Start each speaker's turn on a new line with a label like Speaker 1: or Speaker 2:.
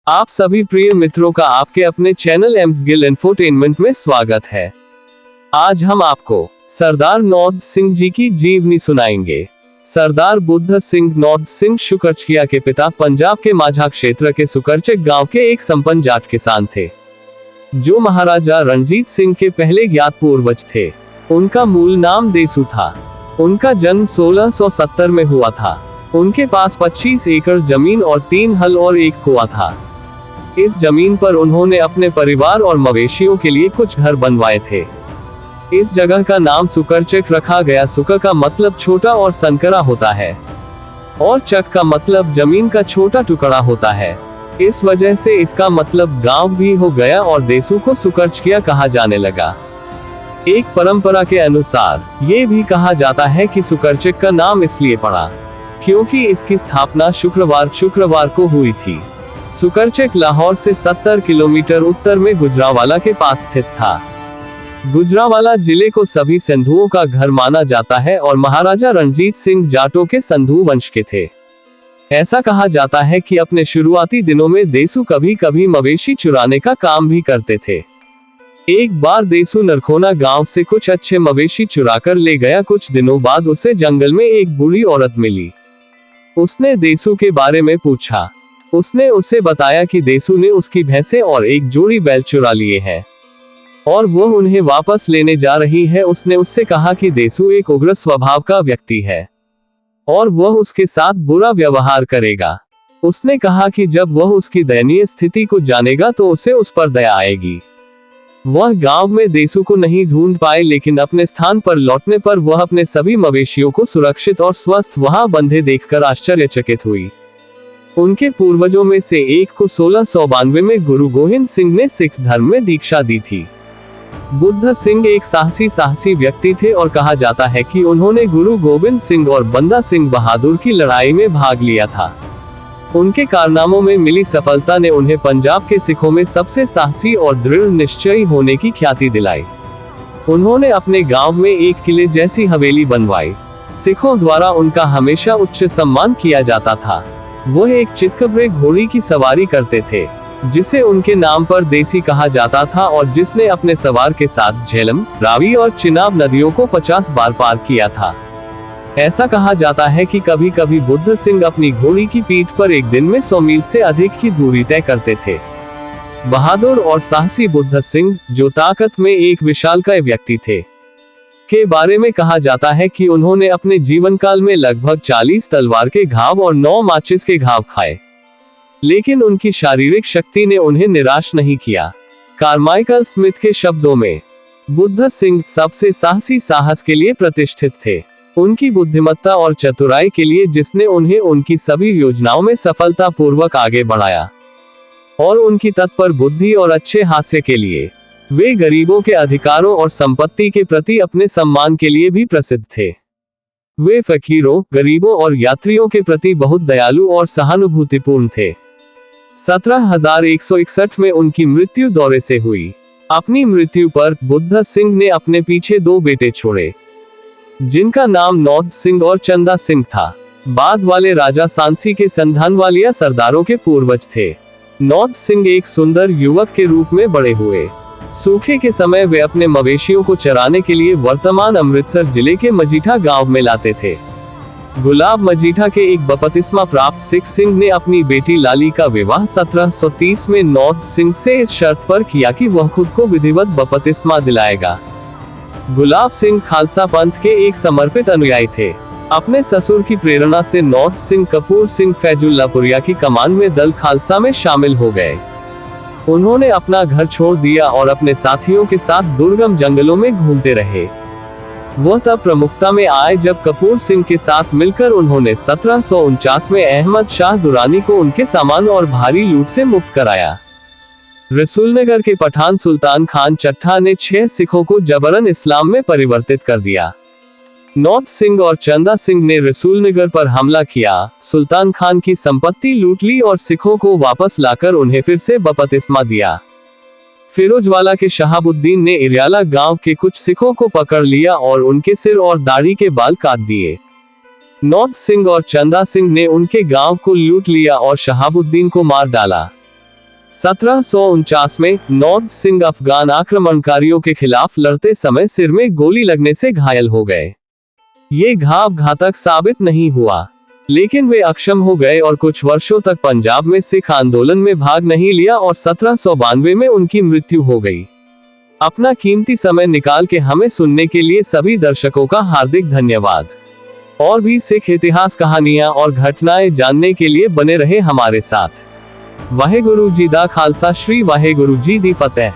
Speaker 1: आप सभी प्रिय मित्रों का आपके अपने चैनल एम्स गिल इंफोटेनमेंट में स्वागत है। आज हम आपको सरदार नौद सिंह जी की जीवनी सुनाएंगे। सरदार बुद्ध सिंह नौद सिंह शुकरचिया के पिता पंजाब के माझा क्षेत्र के सुकरचक गांव के एक संपन्न जाट किसान थे, जो महाराजा रणजीत सिंह के पहले ज्ञात पूर्वज थे। उनका मूल नाम देसू था। उनका जन्म 1670 में हुआ था। उनके पास 25 एकड़ जमीन और 3 हल और एक कुआं था। इस जमीन पर उन्होंने अपने परिवार और मवेशियों के लिए कुछ घर बनवाए थे। इस जगह का नाम सुकरचक रखा गया। सुकर का मतलब छोटा और संकरा होता है, और चक का मतलब जमीन का छोटा टुकड़ा होता है। इस वजह से इसका मतलब गांव भी हो गया और देसू को सुकरचिया कहा जाने लगा। एक परंपरा के अनुसार ये भी कहा जाता है कि सुकरचक का नाम इसलिए पड़ा क्योंकि इसकी स्थापना शुक्रवार को हुई थी। सुकरचक लाहौर से 70 किलोमीटर उत्तर में गुजरांवाला के पास स्थित था। गुजरांवाला जिले को सभी संधुओं का घर माना जाता है और महाराजा रणजीत सिंह जाटों के संधु वंश के थे। ऐसा कहा जाता है कि अपने शुरुआती दिनों में देसू कभी कभी मवेशी चुराने का काम भी करते थे। एक बार देसू नरखोना गांव से कुछ अच्छे मवेशी चुराकर ले गया। कुछ दिनों बाद उसे जंगल में एक बूढ़ी औरत मिली। उसने देसू के बारे में पूछा। उसने उसे बताया कि देसू ने उसकी भैंसें और एक जोड़ी बैल चुरा लिए हैं और वह उन्हें वापस लेने जा रही है। उसने उससे कहा कि देसू एक उग्र स्वभाव का व्यक्ति है और वह उसके साथ बुरा व्यवहार करेगा। उसने कहा कि जब वह उसकी दयनीय स्थिति को जानेगा तो उसे उस पर दया आएगी। वह गांव में देसू को नहीं ढूंढ पाए, लेकिन अपने स्थान पर लौटने पर वह अपने सभी मवेशियों को सुरक्षित और स्वस्थ वहां बंधे देखकर आश्चर्यचकित हुई। उनके पूर्वजों में से एक को 1692 में गुरु गोविंद सिंह ने सिख धर्म में दीक्षा दी थी। बुद्ध सिंह एक साहसी व्यक्ति थे और कहा जाता है कि उन्होंने गुरु गोविंद सिंह और बंदा सिंह बहादुर की लड़ाई में भाग लिया था। उनके कारनामों में मिली सफलता ने उन्हें पंजाब के सिखों में सबसे साहसी और दृढ़ निश्चयी होने की ख्याति दिलाई। उन्होंने अपने गांव में एक किले जैसी हवेली बनवाई। सिखों द्वारा उनका हमेशा उच्च सम्मान किया जाता था। वह एक चितकबरे घोड़ी की सवारी करते थे, जिसे उनके नाम पर देसी कहा जाता था और जिसने अपने सवार के साथ झेलम, रावी और चिनाब नदियों को 50 बार पार किया था। ऐसा कहा जाता है कि कभी कभी बुद्ध सिंह अपनी घोड़ी की पीठ पर एक दिन में 100 मील से अधिक की दूरी तय करते थे। बहादुर और साहसी बुद्ध सिंह, जो ताकत में एक विशालकाय व्यक्ति थे, के बारे में कहा जाता है कि उन्होंने अपने जीवन काल में लगभग 40 तलवार के घाव और 9 माचिस के घाव खाए, लेकिन उनकी शारीरिक शक्ति ने उन्हें निराश नहीं किया। कार्माइकल स्मिथ के शब्दों में, बुद्ध सिंह सबसे साहसी साहस के लिए प्रतिष्ठित थे, उनकी बुद्धिमत्ता और चतुराई के लिए जिसने उन्हें उनकी सभी योजनाओं में सफलतापूर्वक आगे बढ़ाया, और उनकी तत्पर बुद्धि और अच्छे हास्य के लिए। वे गरीबों के अधिकारों और संपत्ति के प्रति अपने सम्मान के लिए भी प्रसिद्ध थे। वे फकीरों, गरीबों और यात्रियों के प्रति बहुत दयालु और सहानुभूतिपूर्ण थे। 17,161 में उनकी मृत्यु दौरे से हुई। अपनी मृत्यु पर बुद्ध सिंह ने अपने पीछे 2 बेटे छोड़े, जिनका नाम नौद सिंह और चंदा सिंह था। बाद वाले राजा सांसी के संधानवालिया सरदारों के पूर्वज थे। नौद सिंह एक सुंदर युवक के रूप में बड़े हुए। सूखे के समय वे अपने मवेशियों को चराने के लिए वर्तमान अमृतसर जिले के मजीठा गांव में लाते थे। गुलाब मजीठा के एक बपतिस्मा प्राप्त सिख सिंह ने अपनी बेटी लाली का विवाह 1730 में नौद सिंह से इस शर्त पर किया कि वह खुद को विधिवत बपतिस्मा दिलाएगा। गुलाब सिंह खालसा पंथ के एक समर्पित अनुयायी थे। अपने ससुर की प्रेरणा से नौद सिंह कपूर सिंह फैजुल्लापुरिया की कमान में दल खालसा में शामिल हो गए। उन्होंने अपना घर छोड़ दिया और अपने साथियों के साथ दुर्गम जंगलों में घूमते रहे। वह तब प्रमुखता में आए जब कपूर सिंह के साथ मिलकर उन्होंने 1749 में अहमद शाह दुरानी को उनके सामान और भारी लूट से मुक्त कराया। रसूलनगर के पठान सुल्तान खान चट्टा ने 6 सिखों को जबरन इस्लाम में परिवर्तित कर दिया। नौद सिंह और चंदा सिंह ने रसूलनगर पर हमला किया, सुल्तान खान की संपत्ति लूट ली और सिखों को वापस लाकर उन्हें फिर से बपतिस्मा दिया। फिरोजवाला के शहाबुद्दीन ने इरियाला गांव के कुछ सिखों को पकड़ लिया और उनके सिर और दाढ़ी के बाल काट दिए। नौद सिंह और चंदा सिंह ने उनके गांव को लूट लिया और शहाबुद्दीन को मार डाला। 1749 में नौद सिंह अफगान आक्रमणकारियों के खिलाफ लड़ते समय सिर में गोली लगने से घायल हो गए। ये घाव घातक साबित नहीं हुआ, लेकिन वे अक्षम हो गए और कुछ वर्षों तक पंजाब में सिख आंदोलन में भाग नहीं लिया और 1792 में उनकी मृत्यु हो गई। अपना कीमती समय निकाल के हमें सुनने के लिए सभी दर्शकों का हार्दिक धन्यवाद। और भी सिख इतिहास कहानियां और घटनाएं जानने के लिए बने रहे हमारे साथ। वाहेगुरु जी दा खालसा, श्री वाहेगुरु जी दी फतेह।